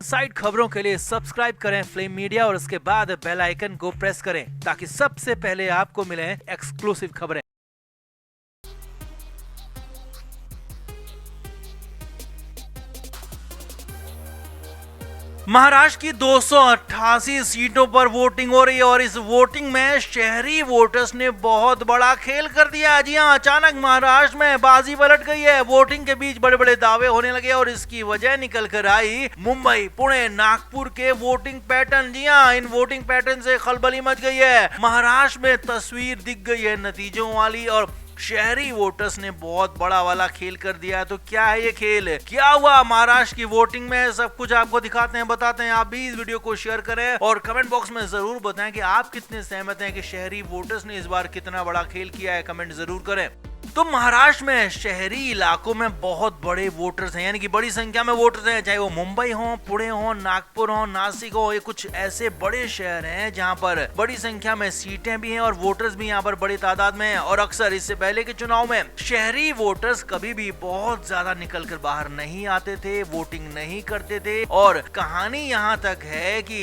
Side खबरों के लिए सब्सक्राइब करें फ्लेम मीडिया और उसके बाद बेल आइकन को प्रेस करें ताकि सबसे पहले आपको मिले एक्सक्लूसिव खबरें। महाराष्ट्र की 288 सीटों पर वोटिंग हो रही है और इस वोटिंग में शहरी वोटर्स ने बहुत बड़ा खेल कर दिया। जी हां, अचानक महाराष्ट्र में बाजी पलट गई है। वोटिंग के बीच बड़े बड़े दावे होने लगे और इसकी वजह निकल कर आई मुंबई, पुणे, नागपुर के वोटिंग पैटर्न। जी हां, इन वोटिंग पैटर्न से खलबली मच गई है। महाराष्ट्र में तस्वीर दिख गई है नतीजों वाली और शहरी वोटर्स ने बहुत बड़ा वाला खेल कर दिया है। तो क्या है ये खेल, क्या हुआ महाराष्ट्र की वोटिंग में, सब कुछ आपको दिखाते हैं, बताते हैं। आप भी इस वीडियो को शेयर करें और कमेंट बॉक्स में जरूर बताएं कि आप कितने सहमत हैं कि शहरी वोटर्स ने इस बार कितना बड़ा खेल किया है। कमेंट जरूर करें। तो महाराष्ट्र में शहरी इलाकों में बहुत बड़े वोटर्स हैं, यानी कि बड़ी संख्या में वोटर्स हैं, चाहे वो मुंबई हो, पुणे हो, नागपुर हो, नासिक हो। ये कुछ ऐसे बड़े शहर हैं जहां पर बड़ी संख्या में सीटें भी हैं और वोटर्स भी यहां पर बड़ी तादाद में हैं। और अक्सर इससे पहले के चुनाव में शहरी वोटर्स कभी भी बहुत ज्यादा निकल कर बाहर नहीं आते थे, वोटिंग नहीं करते थे। और कहानी यहाँ तक है कि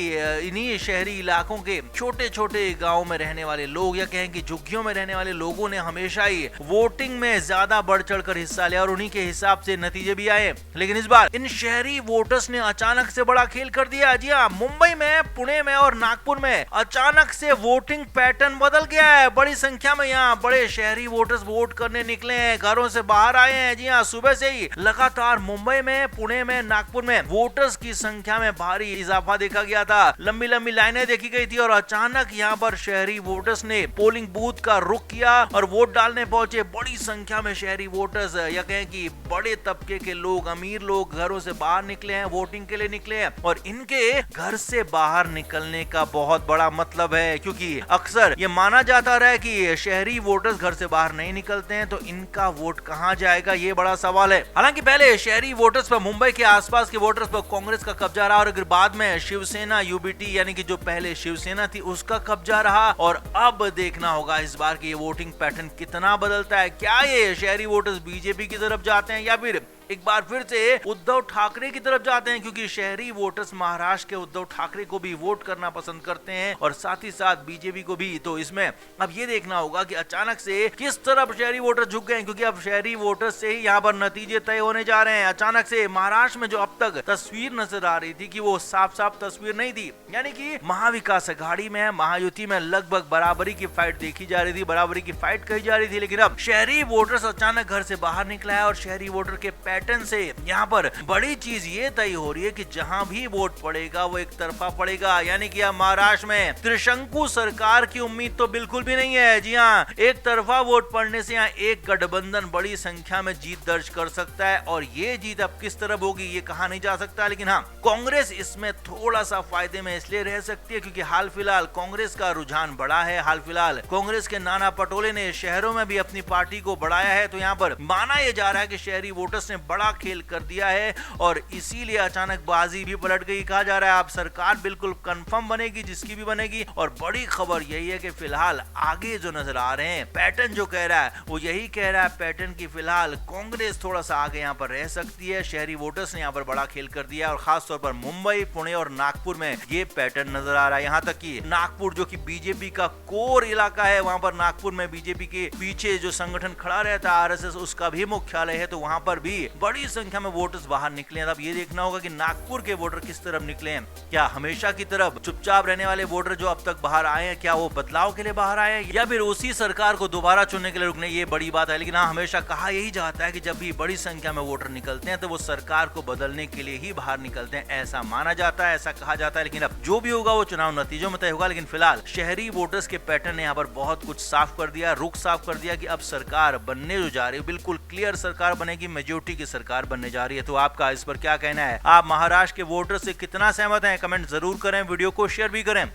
इन्हीं शहरी इलाकों के छोटे छोटे गाँव में रहने वाले लोग या कहें कि झुग्गियों में रहने वाले लोगों ने हमेशा ही वोटिंग में ज्यादा बढ़ चढ़कर हिस्सा लिया और उन्हीं के हिसाब से नतीजे भी आए। लेकिन इस बार इन शहरी वोटर्स ने अचानक से बड़ा खेल कर दिया। जी हां, मुंबई में, पुणे में और नागपुर में अचानक से वोटिंग पैटर्न बदल गया है। बड़ी संख्या में यहाँ बड़े शहरी वोटर्स वोट करने निकले हैं, घरों से बाहर आए हैं। जी हां, सुबह से ही लगातार मुंबई में, पुणे में, नागपुर में वोटर्स की संख्या में भारी इजाफा देखा गया था। लंबी लंबी लाइनें देखी गई थी और अचानक यहाँ पर शहरी वोटर्स ने पोलिंग बूथ का रुख किया और वोट डालने पहुंचे। बड़ी संख्या में शहरी वोटर्स या कहें कि बड़े तबके के लोग, अमीर लोग घरों से बाहर निकले हैं, वोटिंग के लिए निकले हैं। और इनके घर से बाहर निकलने का बहुत बड़ा मतलब है, क्योंकि अक्सर ये माना जाता रहा है कि शहरी वोटर्स घर से बाहर नहीं निकलते हैं, तो इनका वोट कहां जाएगा, ये बड़ा सवाल है। हालांकि पहले शहरी वोटर्स पर, मुंबई के आसपास के वोटर्स पर कांग्रेस का कब्जा रहा और अगर बाद में शिवसेना, यूबीटी यानी कि जो पहले शिवसेना थी उसका कब्जा रहा। और अब देखना होगा इस बार की ये वोटिंग पैटर्न कितना बदलता है। क्या ये शहरी वोटर्स बीजेपी की तरफ जाते हैं या फिर एक बार फिर से उद्धव ठाकरे की तरफ जाते हैं, क्योंकि शहरी वोटर्स महाराष्ट्र के उद्धव ठाकरे को भी वोट करना पसंद करते हैं और साथ ही साथ बीजेपी को भी। तो इसमें अब ये देखना होगा कि अचानक से किस तरफ शहरी वोटर झुक गए, क्योंकि अब शहरी वोटर्स से ही यहाँ पर नतीजे तय होने जा रहे हैं। अचानक से महाराष्ट्र में जो अब तक तस्वीर नजर आ रही थी कि वो साफ साफ तस्वीर नहीं थी, यानी कि महाविकास अघाड़ी में, महायुति में लगभग बराबरी की फाइट देखी जा रही थी, बराबरी की फाइट कही जा रही थी। लेकिन अब शहरी वोटर्स अचानक घर से बाहर निकला है और शहरी वोटर के पैटर्न से यहाँ पर बड़ी चीज ये तय हो रही है कि जहां भी वोट पड़ेगा वो एक तरफा पड़ेगा, यानी कि अब महाराष्ट्र में त्रिशंकु सरकार की उम्मीद तो बिल्कुल भी नहीं है। जी हाँ, एक तरफा वोट पड़ने से यहाँ एक गठबंधन बड़ी संख्या में जीत दर्ज कर सकता है और ये जीत अब किस तरफ होगी ये कहा नहीं जा सकता। लेकिन हाँ, कांग्रेस इसमें थोड़ा सा फायदे में इसलिए रह सकती है क्योंकि हाल फिलहाल कांग्रेस का रुझान बढ़ा है। हाल फिलहाल कांग्रेस के नाना पटोले ने शहरों में भी अपनी पार्टी को बढ़ाया है, तो यहाँ पर माना यह जा रहा है कि शहरी वोटर्स ने बड़ा खेल कर दिया है और इसीलिए अचानक बाजी भी पलट गई। कहा जा रहा है अब सरकार बिल्कुल कंफर्म बनेगी, जिसकी भी बनेगी। और बड़ी खबर यही है कि फिलहाल आगे जो नजर आ रहे हैं, पैटर्न जो कह रहा है वो यही कह रहा है पैटर्न की फिलहाल कांग्रेस थोड़ा सा आगे यहाँ पर रह सकती है। शहरी वोटर्स ने यहाँ पर बड़ा खेल कर दिया और खासतौर पर मुंबई, पुणे और नागपुर में ये पैटर्न नजर आ रहा है। यहाँ तक कि नागपुर जो कि बीजेपी का कोर इलाका है, वहां पर नागपुर में बीजेपी के पीछे जो संगठन खड़ा रहता है आरएसएस, उसका भी मुख्यालय है, तो वहां पर भी बड़ी संख्या में वोटर्स बाहर निकले हैं। अब ये देखना होगा कि नागपुर के वोटर किस तरफ निकले हैं। क्या हमेशा की तरफ चुपचाप रहने वाले वोटर जो अब तक बाहर आए हैं, क्या वो बदलाव के लिए बाहर आए हैं या फिर उसी सरकार को दोबारा चुनने के लिए रुकने, ये बड़ी बात है। लेकिन हाँ, हमेशा कहा यही जाता है कि जब भी बड़ी संख्या में वोटर निकलते हैं तो वो सरकार को बदलने के लिए ही बाहर निकलते हैं, ऐसा माना जाता है, ऐसा कहा जाता है। लेकिन अब जो भी होगा वो चुनाव नतीजों में तय होगा। लेकिन फिलहाल शहरी वोटर्स के पैटर्न ने यहाँ पर बहुत कुछ साफ कर दिया, रुख साफ कर दिया कि अब सरकार बनने जो जा रही है बिल्कुल क्लियर सरकार बनेगी, मेजोरिटी की सरकार बनने जा रही है। तो आपका इस पर क्या कहना है? आप महाराष्ट्र के वोटर से कितना सहमत हैं? कमेंट जरूर करें, वीडियो को शेयर भी करें।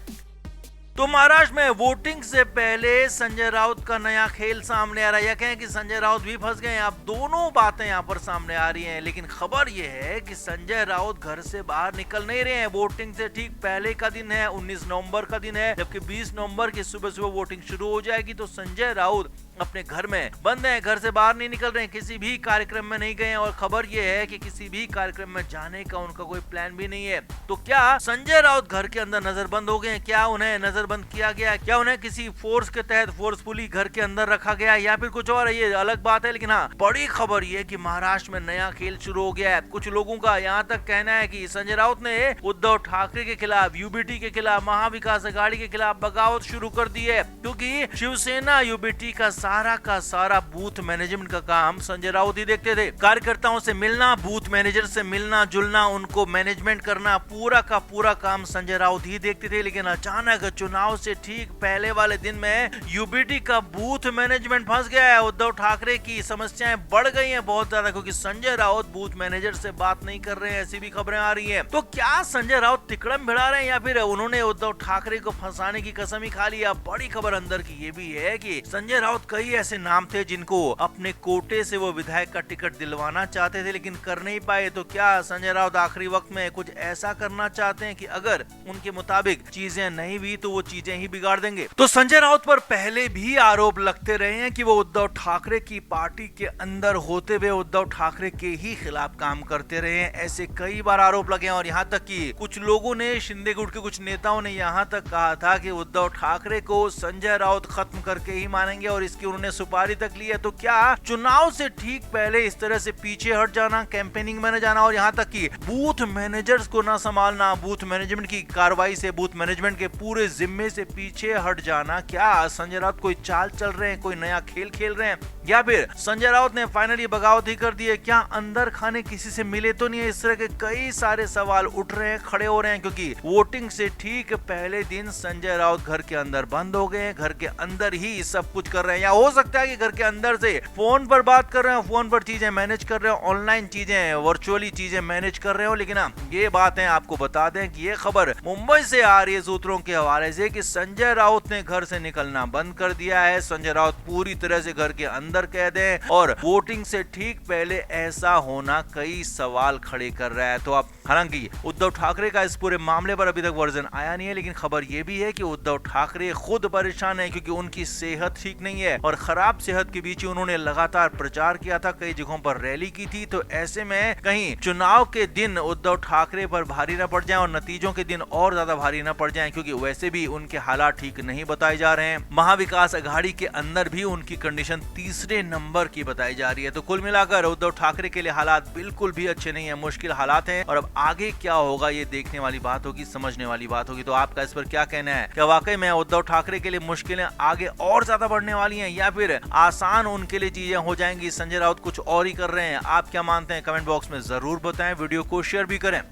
तो महाराष्ट्र में वोटिंग से पहले संजय राउत का नया खेल सामने आ रहा है, या कहें कि संजय राउत भी फंस गए हैं। अब दोनों बातें यहाँ पर सामने आ रही हैं, लेकिन खबर यह है कि संजय राउत घर से बाहर निकल नहीं रहे हैं। वोटिंग से ठीक पहले का दिन है, 19 नवंबर का दिन है, जबकि 20 नवंबर की सुबह सुबह वोटिंग शुरू हो जाएगी। तो संजय राउत अपने घर में बंद हैं, घर से बाहर नहीं निकल रहे हैं, किसी भी कार्यक्रम में नहीं गए और खबर ये है कि किसी भी कार्यक्रम में जाने का उनका कोई प्लान भी नहीं है। तो क्या संजय राउत घर के अंदर नजरबंद हो गए? क्या उन्हें नजरबंद किया गया? क्या उन्हें किसी फोर्स के तहत फोर्सफुली घर के अंदर रखा गया या फिर कुछ और? ये अलग बात है, लेकिन हाँ, बड़ी खबर ये कि महाराष्ट्र में नया खेल शुरू हो गया है। कुछ लोगों का यहाँ तक कहना है कि संजय राउत ने उद्धव ठाकरे के खिलाफ, यूबीटी के खिलाफ, महाविकास अघाड़ी के खिलाफ बगावत शुरू कर दी है, क्योंकि शिवसेना यूबीटी का सारा बूथ मैनेजमेंट का काम संजय राउत ही देखते थे। कार्यकर्ताओं से मिलना, बूथ मैनेजर से मिलना जुलना, उनको मैनेजमेंट करना, पूरा का पूरा काम संजय राउत ही देखते थे। लेकिन अचानक चुनाव से ठीक पहले वाले दिन में यूबीटी का बूथ मैनेजमेंट फंस गया है। उद्धव ठाकरे की समस्याएं बढ़ गई हैं बहुत ज्यादा, क्योंकि संजय राउत बूथ मैनेजर से बात नहीं कर रहे हैं, ऐसी भी खबरें आ रही हैं। तो क्या संजय राउत तिकड़म भिड़ा रहे हैं या फिर उन्होंने उद्धव ठाकरे को फंसाने की कसम ही खा लिया? बड़ी खबर अंदर की ये भी है कि संजय राउत कई ऐसे नाम थे जिनको अपने कोटे से वो विधायक का टिकट दिलवाना चाहते थे, लेकिन कर नहीं पाए। तो क्या संजय राउत आखिरी वक्त में कुछ ऐसा करना चाहते हैं कि अगर उनके मुताबिक चीजें नहीं हुई तो वो चीजें ही बिगाड़ देंगे? तो संजय राउत पर पहले भी आरोप लगते रहे हैं कि वो उद्धव ठाकरे की पार्टी के अंदर होते हुए उद्धव ठाकरे के ही खिलाफ काम करते रहे हैं। ऐसे कई बार आरोप लगे और यहाँ तक कि कुछ लोगों ने, शिंदे गुट के कुछ नेताओं ने यहाँ तक कहा था कि उद्धव ठाकरे को संजय राउत खत्म करके ही मानेंगे और इसकी उन्होंने सुपारी तक ली है। तो क्या चुनाव से ठीक पहले इस तरह से पीछे हट जाना, कैंपेनिंग में न जाना और यहाँ तक कि बूथ मैनेजर्स को न संभालना, बूथ मैनेजमेंट की कार्रवाई से, बूथ मैनेजमेंट के पूरे जिम्मे से पीछे हट जाना, क्या संजय राउत कोई चाल चल रहे हैं, कोई नया खेल खेल रहे हैं या फिर संजय राउत ने फाइनली बगावत ही कर दी है? क्या अंदर खाने किसी से मिले तो नहीं है? इस तरह के कई सारे सवाल उठ रहे हैं, खड़े हो रहे हैं, क्योंकि वोटिंग से ठीक पहले दिन संजय राउत घर के अंदर बंद हो गए, घर के अंदर ही सब कुछ कर रहे हैं। या हो सकता है कि घर के अंदर से फोन पर बात कर रहे हो, फोन पर चीजें मैनेज कर रहे हो, ऑनलाइन चीजें, वर्चुअली चीजें मैनेज कर रहे हो। लेकिन ये बातें आपको बता दें कि ये खबर मुंबई से आ रही है सूत्रों के हवाले से कि संजय राउत ने घर से निकलना बंद कर दिया है। संजय राउत पूरी तरह से घर के अंदर कैद है और वोटिंग से ठीक पहले ऐसा होना कई सवाल खड़े कर रहा है। तो आप, हालांकि उद्धव ठाकरे का इस पूरे मामले पर अभी तक वर्जन आया नहीं है, लेकिन खबर यह भी है कि उद्धव ठाकरे खुद परेशान है क्योंकि उनकी सेहत ठीक नहीं है और खराब सेहत के बीच उन्होंने लगातार प्रचार किया था, कई जगहों पर रैली की थी। तो ऐसे में कहीं चुनाव के दिन उद्धव ठाकरे पर भारी न पड़ जाए और नतीजों के दिन और ज्यादा भारी न पड़ जाए, क्योंकि वैसे भी उनके हालात ठीक नहीं बताए जा रहे हैं। महाविकास अघाड़ी के अंदर भी उनकी कंडीशन तीसरे नंबर की बताई जा रही है। तो कुल मिलाकर उद्धव ठाकरे के लिए हालात बिल्कुल भी अच्छे नहीं है, मुश्किल हालात हैं और अब आगे क्या होगा ये देखने वाली बात होगी, समझने वाली बात होगी। तो आपका इस पर क्या कहना है? क्या वाकई में उद्धव ठाकरे के लिए मुश्किलें आगे और ज्यादा बढ़ने वाली हैं या फिर आसान उनके लिए चीजें हो जाएंगी? संजय राउत कुछ और ही कर रहे हैं, आप क्या मानते हैं? कमेंट बॉक्स में जरूर बताएं, वीडियो को शेयर भी करें।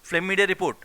Flame media report.